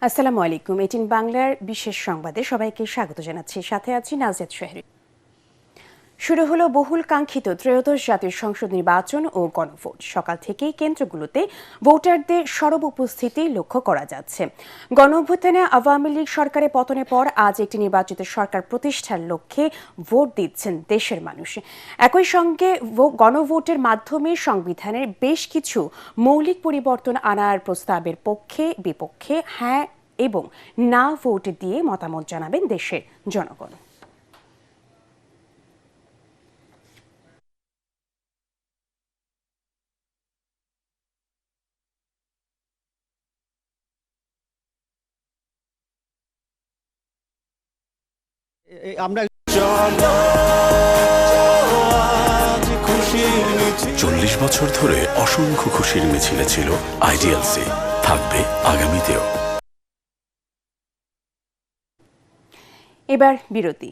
আসসালামু আলাইকুম। 18 বাংলার বিশেষ সংবাদে সবাইকে স্বাগত জানাচ্ছি। সাথে আছি নাজিয়াত শাহরি। শুরু হলো বহুল কাঙ্ক্ষিত ত্রয়োদশ জাতীয় সংসদ নির্বাচন ও গণভোট। সকাল থেকেই কেন্দ্রগুলোতে ভোটারদের সরব উপস্থিতি লক্ষ্য করা যাচ্ছে। গণঅভ্যুত্থানে আওয়ামী লীগ সরকারের পতনের পর আজ একটি নির্বাচিত সরকার প্রতিষ্ঠার লক্ষ্যে ভোট দিচ্ছেন দেশের মানুষ। একই সঙ্গে গণভোটের মাধ্যমে সংবিধানের বেশ কিছু মৌলিক পরিবর্তন আনার প্রস্তাবের পক্ষে বিপক্ষে হ্যাঁ এবং না ভোট দিয়ে মতামত জানাবেন দেশের জনগণ। আমরা 40 বছর ধরে অসংখ্য খুশির মিছিলে ছিল আইডিএলসি, থাকবে আগামীতেও। এবার বিরতি।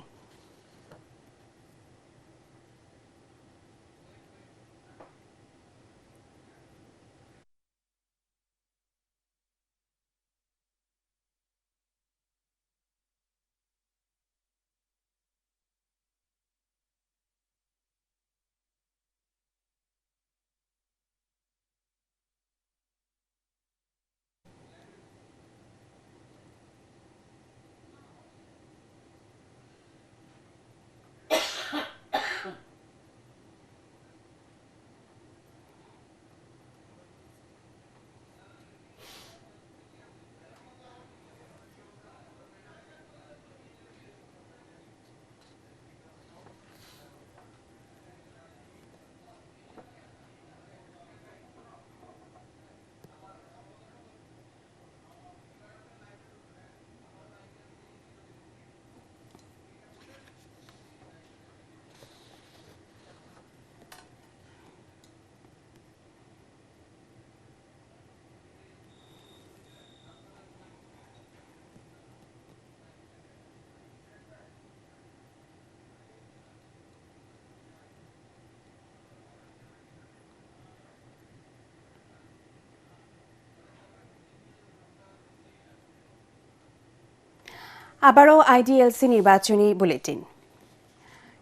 আবারও আইডিএলসি নির্বাচনী বুলেটিন।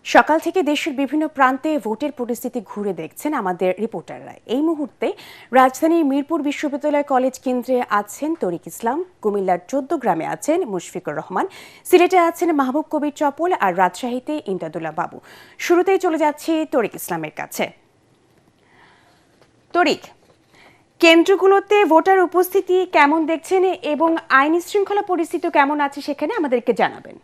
সকাল থেকে দেশের বিভিন্ন প্রান্তে ভোটের পরিস্থিতি ঘুরে দেখছেন আমাদের রিপোর্টাররা। এই মুহূর্তে রাজধানীর মিরপুর বিশ্ববিদ্যালয় কলেজ কেন্দ্রে আছেন তরিক ইসলাম, কুমিল্লার 14 গ্রামে আছেন মুশফিকুর রহমান, সিলেটে আছেন মাহবুব কবির চপল, আর রাজশাহীতে ইমদাদুল্লাহ বাবু। শুরুতেই চলে যাচ্ছি তরিক ইসলামের কাছে। তরিক, কেন্দ্রগুলোতে ভোটার উপস্থিতি কেমন দেখছেন এবং আইন শৃঙ্খলা পরিস্থিতি কেমন আছে সেখানে আমাদেরকে জানাবেন।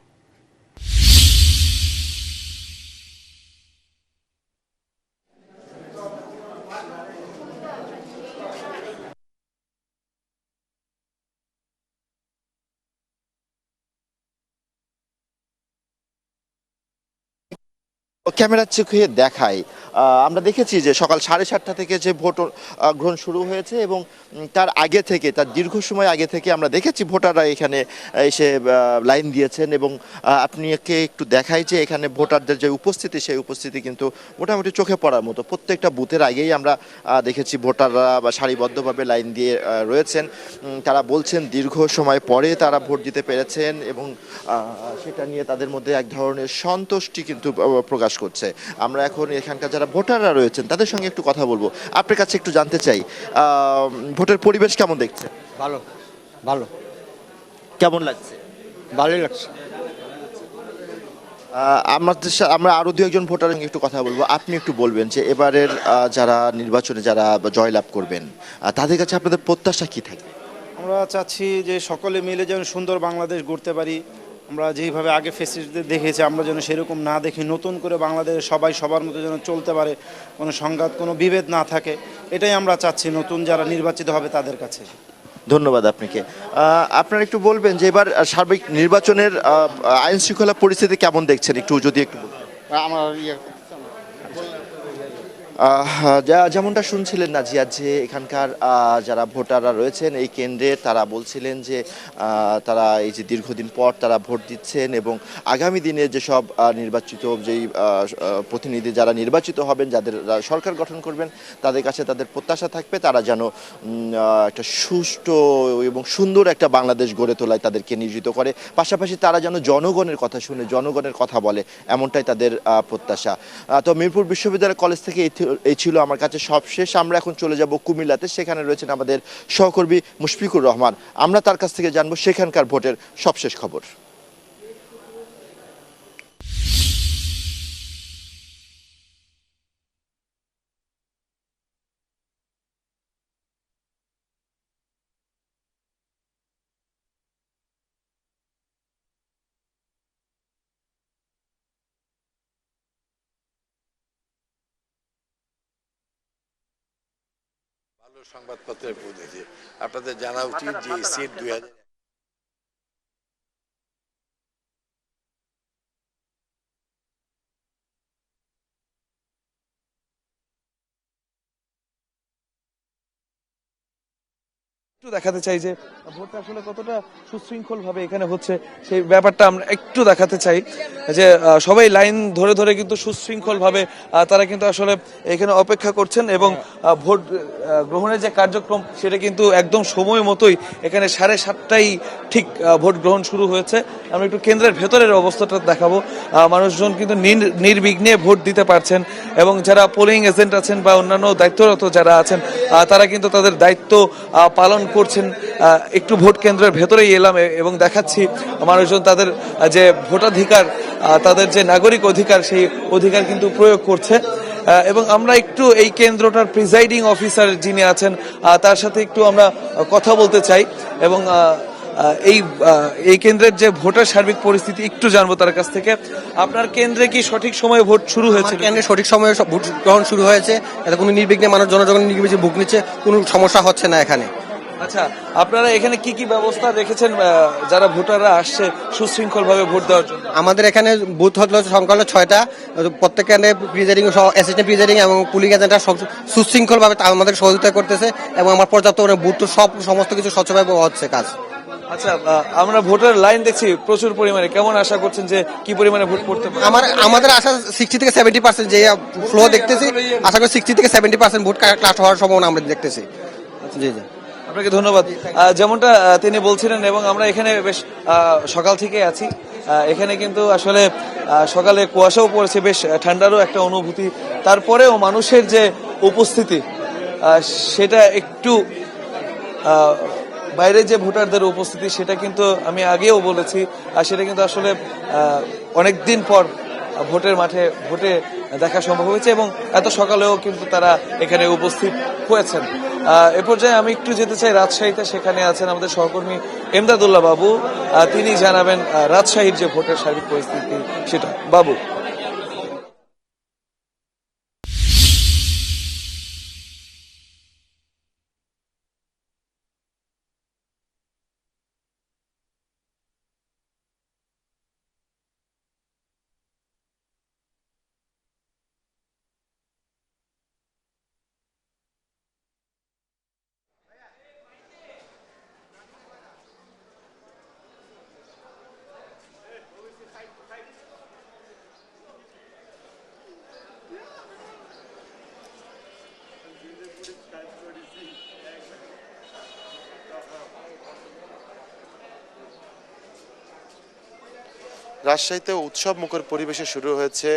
ক্যামেরার চোখে দেখাই আমরা দেখেছি যে সকাল 7:30টা থেকে যে ভোট গ্রহণ শুরু হয়েছে এবং তার আগে থেকে, তার দীর্ঘ সময় আগে থেকে আমরা দেখেছি ভোটাররা এখানে এসে লাইন দিয়েছেন এবং আপনাকে একটু দেখাই যে এখানে ভোটারদের যে উপস্থিতি, সেই উপস্থিতি কিন্তু মোটামুটি চোখে পড়ার মতো। প্রত্যেকটা বুথের আগেই আমরা দেখেছি ভোটাররা বা সারিবদ্ধভাবে লাইন দিয়ে রয়েছেন। তারা বলছেন দীর্ঘ সময় পরে তারা ভোট দিতে পেরেছেন এবং সেটা নিয়ে তাদের মধ্যে এক ধরনের সন্তুষ্টি কিন্তু প্রকাশ করছে। আমরা এখন এখানকার যারা ভোটাররা রয়েছেন তাদের সঙ্গে একটু কথা বলবো। আপনার কাছে একটু জানতে চাই, ভোটের পরিবেশ কেমন দেখছে? ভালো ভালো কেমন লাগছে? ভালোই লাগছে। আমরা আরো দু একজন ভোটারের সঙ্গে একটু কথা বলবো। আপনি একটু বলবেন যে এবারের যারা নির্বাচনে যারা জয়লাভ করবেন তাদের কাছে আপনাদের প্রত্যাশা কি থাকবে? আমরা চাচ্ছি যে সকলে মিলে যেন সুন্দর বাংলাদেশ গড়তে পারি। আমরা যেইভাবে আগে ফেসিলিটিতে দেখেছি আমরা যেন সেরকম না দেখি, নতুন করে বাংলাদেশ সবাই সবার মতো যেন চলতে পারে, কোনো সংঘাত কোনো বিভেদ না থাকে, এটাই আমরা চাচ্ছি নতুন যারা নির্বাচিত হবে তাদের কাছে। ধন্যবাদ আপনাকে। আপনারা একটু বলবেন যে এবার সার্বিক নির্বাচনের আইন শৃঙ্খলা পরিস্থিতি কেমন দেখছেন, একটু যদি একটু বলতেন। আমার যেমনটা শুনছিলেন নাজিয়া, যে এখানকার যারা ভোটাররা রয়েছেন এই কেন্দ্রে, তারা বলছিলেন যে তারা এই যে দীর্ঘদিন পর তারা ভোট দিচ্ছেন এবং আগামী দিনে যেসব নির্বাচিত যেই প্রতিনিধি যারা নির্বাচিত হবেন, যাদের সরকার গঠন করবেন, তাদের কাছে তাদের প্রত্যাশা থাকবে তারা যেন একটা সুষ্ঠু এবং সুন্দর একটা বাংলাদেশ গড়ে তোলায় তাদেরকে নিয়োজিত করে, পাশাপাশি তারা যেন জনগণের কথা শুনে জনগণের কথা বলে, এমনটাই তাদের প্রত্যাশা। তো মিরপুর বিশ্ববিদ্যালয় কলেজ থেকে এই ছিল আমার কাছে সবশেষ। আমরা এখন চলে যাব কুমিল্লাতে, সেখানে রয়েছেন আমাদের সহকর্মী মুশফিকুর রহমান। আমরা তার কাছ থেকে জানবো সেখানকার ভোটের সবশেষ খবর। ভালো সংবাদপত্রের প্রতিনিধি, আপনাদের জানা উচিত যে সিট 2000। একটু দেখাতে চাই যে ভোটটা আসলে কতটা সুশৃঙ্খল ভাবে এখানে হচ্ছে, সেই ব্যাপারটা আমরা একটু দেখাতে চাই যে সবাই লাইন ধরে ধরে কিন্তু সুশৃঙ্খল ভাবে তারা কিন্তু আসলে এখানে অপেক্ষা করছেন এবং ভোট গ্রহণের যে কার্যক্রম সেটা কিন্তু একদম সময় মতোই এখানে 7:30টায় ঠিক ভোট গ্রহণ শুরু হয়েছে। আমরা একটু কেন্দ্রের ভেতরের অবস্থাটা দেখাবো। মানুষজন কিন্তু নির্বিঘ্নে ভোট দিতে পারছেন এবং যারা পোলিং এজেন্ট আছেন বা অন্যান্য দায়িত্বরত যারা আছেন তারা কিন্তু তাদের দায়িত্ব পালন করছেন। একটু ভোট কেন্দ্রের ভেতরেই এলাম এবং দেখাচ্ছি মানুষজন তাদের যে ভোটাধিকার, তাদের যে নাগরিক অধিকার, সেই অধিকার কিন্তু প্রয়োগ করছে। এবং আমরা একটু এই কেন্দ্রটার প্রিজাইডিং অফিসার যিনি আছেন তার সাথে একটু আমরা কথা বলতে চাই এবং এই কেন্দ্রের যে ভোটার সার্বিক পরিস্থিতি একটু জানবো তার কাছ থেকে। আপনার কেন্দ্রে কি সঠিক সময়ে ভোট শুরু হয়েছে? কেন্দ্রে সঠিক সময়ে ভোট গ্রহণ শুরু হয়েছে, এতে কোনো নির্বিঘ্নে মানুষ জনগণ নির্বিঘ্নে ভোট নিচ্ছে, কোনো সমস্যা হচ্ছে না এখানে। আচ্ছা, আপনারা এখানে কি কি ব্যবস্থা রেখেছেন যারা ভোটাররা আসছে সুশৃঙ্খল ভাবে ভোট দেওয়ার জন্য? আমাদের এখানে বুথ হলো সংখ্যা হলো 6টা, প্রত্যেক কেন্দ্রে প্রিজাইডিং অ্যাসিস্ট্যান্ট প্রিজাইডিং এবং পুলিং এজেন্টরা সব সুশৃঙ্খল ভাবে আমাদের সহযোগিতা করতেছে এবং আমার পর্যাপ্ত বুথ সমস্ত কিছু স্বচ্ছভাবে হচ্ছে কাজ। আচ্ছা, আমরা ভোটার লাইন দেখছি প্রচুর পরিমাণে, কেমন আশা করছেন যে কি পরিমাণে ভোট পড়তে পারে? আমাদের আশা 60 থেকে 70% যে ফ্লো দেখতেছি, আশা করি 60 থেকে 70% ভোট কাস্ট হওয়ার সম্ভাবনা আমরা দেখতেছি। জি জি, আপনাকে ধন্যবাদ। যেমনটা তিনি বলছিলেন এবং আমরা এখানে বেশ সকাল থেকে আছি। এখানে কিন্তু আসলে সকালে কুয়াশাও পড়েছে, বেশ ঠান্ডারও একটা অনুভূতি। তারপরেও মানুষের যে উপস্থিতি সেটা একটু বাইরে যে ভোটারদের উপস্থিতি সেটা কিন্তু আমি আগেও বলেছি, আর সেটা কিন্তু আসলে অনেকদিন পর ভোটের মাঠে ভোটে দেখা সম্ভব হয়েছে এবং এত সকালেও কিন্তু তারা এখানে উপস্থিত হয়েছেন। এ পর্যায়ে আমি একটু যেতে চাই রাজশাহীতে, সেখানে আছেন আমাদের সহকর্মী এমদাদুল্লাহ বাবু। তিনি জানাবেন রাজশাহীর যে ভোটের সার্বিক পরিস্থিতি সেটা। বাবু, রাজশাহীতে উৎসব মুখর পরিবেশে শুরু হয়েছে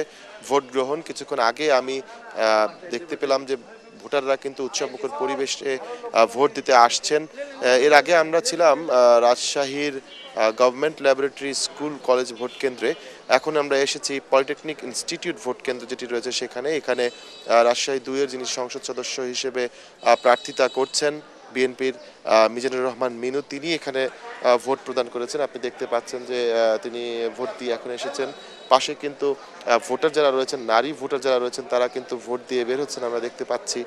ভোট গ্রহণ। কিছুক্ষণ আগে আমি দেখতে পেলাম যে ভোটাররা কিন্তু উৎসব মুখর পরিবেশে ভোট দিতে আসছেন। এর আগে আমরা ছিলাম রাজশাহীর government laboratory school college vote কেন্দ্রে। এখন আমরা এসেছি পলিটেকনিক ইনস্টিটিউট ভোট কেন্দ্র যেটি রয়েছে সেখানে। এখানে রাজশাহী 2-এর যিনি সংসদ সদস্য হিসেবে প্রার্থিতা করছেন বিএনপির মিজানুর রহমান মিনু, তিনি এখানে ভোট প্রদান করেছেন। আপনি দেখতে পাচ্ছেন যে তিনি ভোট দিয়ে এখন এসেছেন। পাশে কিন্তু ভোটার যারা রয়েছেন, নারী ভোটার যারা রয়েছেন, তারা কিন্তু ভোট দিয়ে বের হচ্ছেন। আমরা দেখতে পাচ্ছি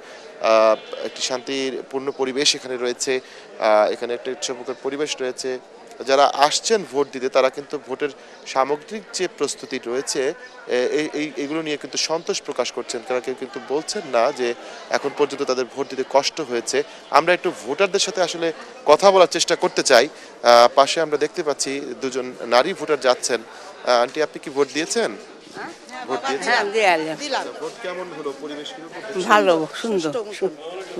একটি শান্তিপূর্ণ পরিবেশ এখানে রয়েছে। এখানে একটা উৎসবমুখর পরিবেশ রয়েছে। যারা আসছেন ভোট দিতে তারা কিন্তু ভোটের সামগ্রিক যে প্রস্তুতি রয়েছে এইগুলো নিয়ে কিন্তু সন্তোষ প্রকাশ করছেন। তারা কেউ কিন্তু বলছেন না যে এখন পর্যন্ত তাদের ভোট দিতে কষ্ট হয়েছে। আমরা একটু ভোটারদের সাথে আসলে কথা বলার চেষ্টা করতে চাই। পাশে আমরা দেখতে পাচ্ছি দুজন নারী ভোটার যাচ্ছেন। আন্টি, আপনি কি ভোট দিয়েছেন? ভোট দিয়েছেন? ভোট কেমন হলো? পরিবেশ কিরকম? ভালো, সুন্দর,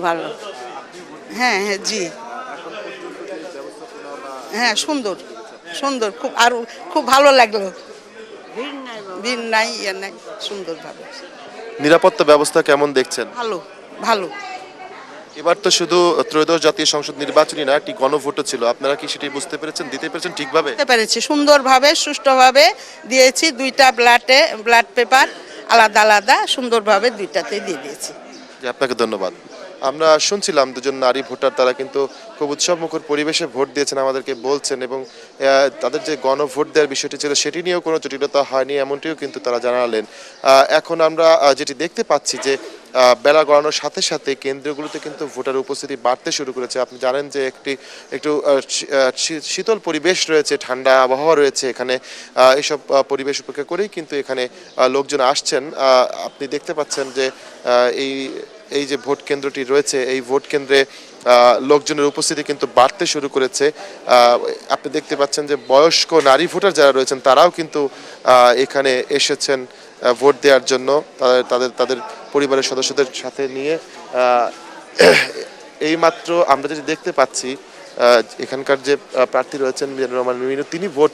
ভালো। হ্যাঁ হ্যাঁ জি, হ্যাঁ সুন্দর সুন্দর, খুব আরো খুব ভালো লাগলো। ভিড় নাই ইয়ে নাই, সুন্দর ভাবে। নিরাপত্তা ব্যবস্থা কেমন দেখছেন? ভালো ভালো। এবার তো শুধু ত্রয়োদশ জাতীয় সংসদ নির্বাচনই না, একটি গণভোটও ছিল। আপনারা কি সেটি বুঝতে পেরেছেন, দিতে পেরেছেন ঠিকভাবে? বুঝতে পেরেছি, সুন্দরভাবে সুষ্ঠুভাবে দিয়েছি। দুইটা ব্লাড পেপার আলাদা আলাদা সুন্দরভাবে দুইটাতে দিয়ে দিয়েছি। জি, আপনাকে ধন্যবাদ। আমরা শুনছিলাম দুজন নারী ভোটার, তারা কিন্তু খুব উৎসবমুখর পরিবেশে ভোট দিয়েছেন আমাদেরকে বলছেন, এবং তাদের যে গণভোট দেওয়ার বিষয়টি ছিল সেটি নিয়েও কোনো জটিলতা হয়নি এমনটিও কিন্তু তারা জানালেন। এখন আমরা যেটি দেখতে পাচ্ছি যে বেলা গড়ানোর সাথে সাথে কেন্দ্রগুলোতে কিন্তু ভোটার উপস্থিতি বাড়তে শুরু করেছে। আপনি জানেন যে একটু শীতল পরিবেশ রয়েছে, ঠান্ডা আবহাওয়া রয়েছে এখানে। এইসব পরিবেশ উপেক্ষা করেই কিন্তু এখানে লোকজন আসছেন। আপনি দেখতে পাচ্ছেন যে এই যে ভোট কেন্দ্রটি রয়েছে, এই ভোট কেন্দ্রে লোকজনের উপস্থিতি কিন্তু বাড়তে শুরু করেছে। আপনি দেখতে পাচ্ছেন যে বয়স্ক নারী ভোটার যারা রয়েছেন তারাও কিন্তু এখানে এসেছেন ভোট দেওয়ার জন্য, তাদের পরিবারের সদস্যদের সাথে নিয়ে। এইমাত্র আমরা যেটি দেখতে পাচ্ছি, এখানকার যে প্রার্থী রয়েছেন মিজানুর রহমান মিনু, তিনি ভোট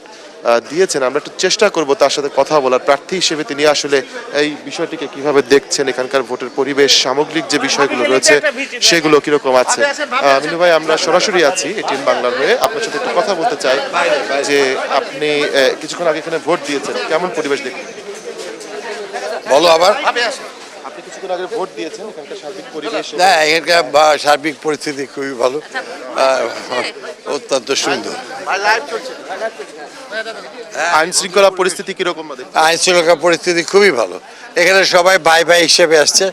দিয়েছেন। আমরা একটু চেষ্টা করব তার সাথে কথা বলার। প্রার্থী হিসেবে তিনি আসলে এই বিষয়টিকে কিভাবে দেখছেন, এখানকার ভোটের পরিবেশ, সামগ্রিক যে বিষয়গুলো রয়েছে সেগুলো কিরকম আছে। মিনু ভাই, আমরা সরাসরি আছি এটিএন বাংলার হয়ে, আপনার সাথে একটু কথা বলতে চাই যে আপনি কিছুক্ষণ আগে এখানে ভোট দিয়েছেন, কেমন পরিবেশ দেখছেন? বলো আবার। আপনি কিছুক্ষণ আগে ভোট দিয়েছেন, এখানকার সার্বিক পরিবেশ? না, এখানকার সার্বিক পরিস্থিতি খুবই ভালো, অত্যন্ত সুন্দর। আইন শৃঙ্খলা পরিস্থিতি কিরকম? আইন শৃঙ্খলা পরিস্থিতি খুবই ভালো। এখানে সবাই ভাই ভাই হিসেবে আসছে।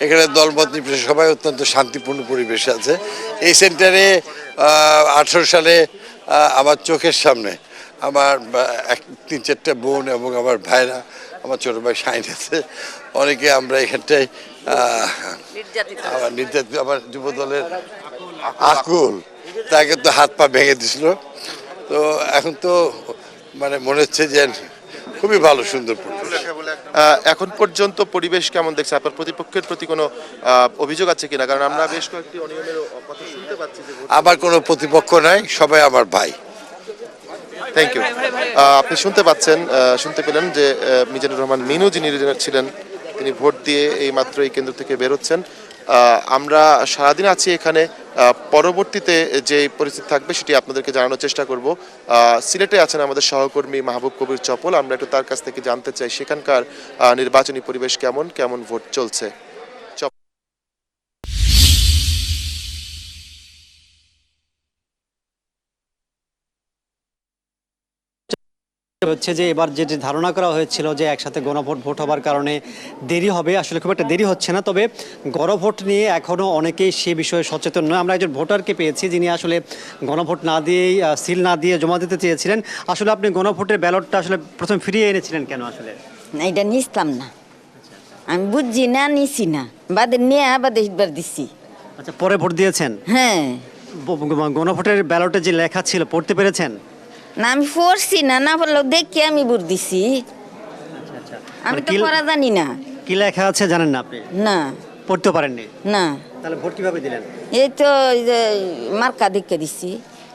এখানে দলমত নির্বিশেষে সবাই অত্যন্ত শান্তিপূর্ণ পরিবেশ আছে। এই সেন্টারে 18 সালে আমার চোখের সামনে আমার 3-4টা বোন এবং আমার ভাইরা, আমার ছোট ভাই শাইন আছে, অনেকে আমরা এখানটায় আমার যুব দলের আকুল, তাকে তো হাত পা ভেঙে দিছিল। তো এখন তো মানে মনে হচ্ছে যে খুবই ভালো, সুন্দর পরিবেশ। এখন পর্যন্ত পরিবেশ কেমন দেখছে? আপনার প্রতিপক্ষের প্রতি কোনো অভিযোগ আছে কিনা? কারণ আমরা বেশ কয়েকটি অনিয়মের কথা শুনতে পাচ্ছি। আমার কোনো প্রতিপক্ষ নাই, সবাই আমার ভাই। Thank you. আপনি শুনতে পেলেন যে মিজানুর রহমান মিনু যিনি ছিলেন, তিনি ভোট দিয়ে এই মাত্র এই কেন্দ্র থেকে বেরোচ্ছেন। আমরা সারাদিন আছি এখানে, পরবর্তীতে যে পরিস্থিতি থাকবে সেটি আপনাদেরকে জানানোর চেষ্টা করব। সিলেটে আছেন আমাদের সহকর্মী মাহবুব কবির চপল, আমরা একটু তার কাছ থেকে জানতে চাই সেখানকার নির্বাচনী পরিবেশ কেমন ভোট চলছে। হচ্ছে যে এবার যেটি ধারণা করা হয়েছিল যে একসাথে গণভোট হবার কারণে দেরি হবে, আসলে খুব একটা দেরি হচ্ছে না। তবে গণভোট নিয়ে এখনও অনেকেই সে বিষয়ে সচেতন নয়। আমরা একজন ভোটারকে পেয়েছি যিনি আসলে গণভোট না দিয়েই সিল না দিয়ে জমা দিতে চেয়েছিলেন। আসলে আপনি গণভোটের ব্যালটটা আসলে প্রথম ফিরিয়ে এনেছিলেন কেন? আসলে এটা নিতাম না, আমি বুঝছি না, নিছি না, বাদে নিয়ে বাদে দিচ্ছি। আচ্ছা, পরে ভোট দিয়েছেন? হ্যাঁ। গণভোটের ব্যালটে যে লেখা ছিল পড়তে পেরেছেন? না, আমি পড়ছি না পড়লেও দেখি আমি ভোট দিছি। আমি তো পড়া জানি না। কি লেখা আছে জানেন না আপনি? না, পড়তে পারেননি? না। তাহলে ভোট কিভাবে দিলেন? এই তো মার্কা দেখে দিচ্ছি।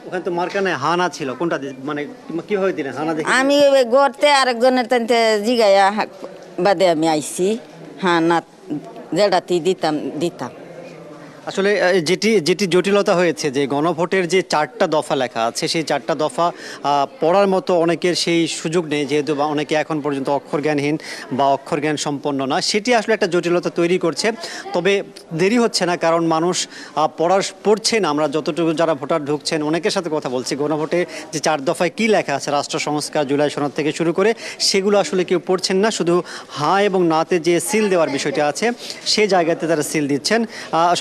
ওখানে তো মার্কা নেই, হানা ছিল। কোনটা মানে কিভাবে দিলেন হানা দেখে? আমি গড়তে আরেকজনের তাইতে জিগাইয়া বাদে আমি আইছি। হ্যাঁ, না যেটাতেই দিতাম। আসলে যেটি জটিলতা হয়েছে যে গণভোটের যে 4টা দফা লেখা আছে, সেই 4টা দফা পড়ার মতো অনেকের সেই সুযোগ নেই, যেহেতু অনেকে এখন পর্যন্ত অক্ষর জ্ঞানহীন বা অক্ষর জ্ঞান সম্পন্ন না। সেটি আসলে একটা জটিলতা তৈরি করছে। তবে দেরি হচ্ছে না, কারণ মানুষ পড়ছে না। আমরা যতটুকু যারা ভোটার ঢুকছেন অনেকের সাথে কথা বলছি, গণভোটে যে 4 দফায় কী লেখা আছে, রাষ্ট্র সংস্কার, জুলাই সনদ থেকে শুরু করে, সেগুলো আসলে কেউ পড়ছেন না। শুধু হ্যাঁ এবং নাতে যে সিল দেওয়ার বিষয়টা আছে সেই জায়গাতে তারা সিল দিচ্ছেন।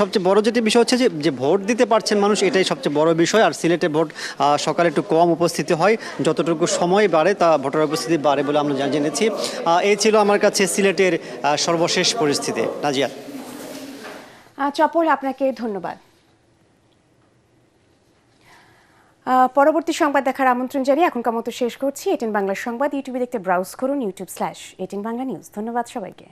সবচেয়ে বড় বড় যেটি বিষয় হচ্ছে যে ভোট দিতে পারছেন মানুষ, এটাই সবচেয়ে বড় বিষয়। আর সিলেটে ভোট সকালে একটু কম উপস্থিতি হয়, যতটুকু সময় বাড়ে তা ভোটার উপস্থিতি বাড়ে বলে আমরা জেনেছি। এই ছিল আমার কাছে সিলেটের সর্বশেষ পরিস্থিতি। নাজিয়া। চপল, আপনাকে ধন্যবাদ। পরবর্তী সংবাদ দেখার আমন্ত্রণ জানিয়ে এখনকার মতো শেষ করছি। এটিএন বাংলা সংবাদ ইউটিউবে দেখতে ব্রাউজ করুন youtube/এটিএন বাংলা নিউজ। ধন্যবাদ সবাইকে।